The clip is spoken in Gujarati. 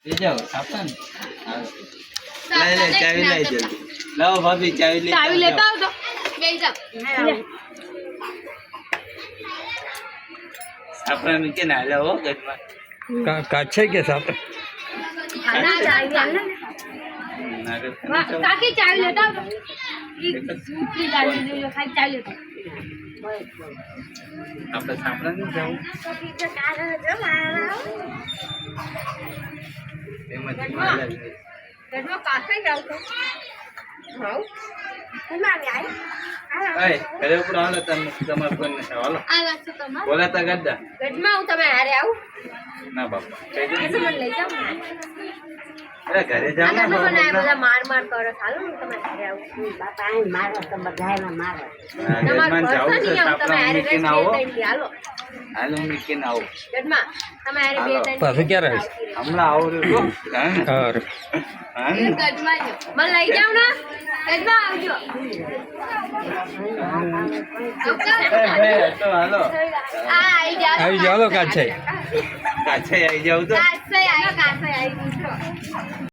ले जाओ सापन ले ले चाबी ले जल्दी लाओ भाभी चाबी ले चाबी लेता हो तो ले जा सापन नीचे ना लो घर में કાચે કે સાપ खाना चाबी आना काकी चाबी लेता हो दूसरी गाड़ी ले लो खाली चाबी लेता આપણે સાપડા નહીં જાવું એમાંથી માલા લઈ ઘરમાં પાસે જાવ તો હાઉ તમારે આવી એ ઘરે ઉપર હાલો તમે તમાર કોઈ નથી હાલો આ લાગતું તમારે બોલાતા ગદ્દા ઘરમાં હું તમે હારે આવું ના બાપા એટલે મને લઈ જાવ અરે ઘરે જાવ ને તમે મને બધા માર માર કરો ચાલો હું તમે હારે આવું બાપા અહીં મારો તો બધાને મારો ઘરમાં જાવું છે તમે સાપડા હારે મૂકીને આવો હાલો હાલો મૂકીને આવો ઘરમાં તમે હારે બે ત્રણ પાછું ક્યારે આવીશ? હમણાં આવો રહ્યો હા હા ઘરમાં જો મને લઈ જાવ ને ઘરમાં આવજો તો હાલો આવી જાવ આવી જાઓ કાચે કાછે આવી જાવ તો કાસે આવી જાવ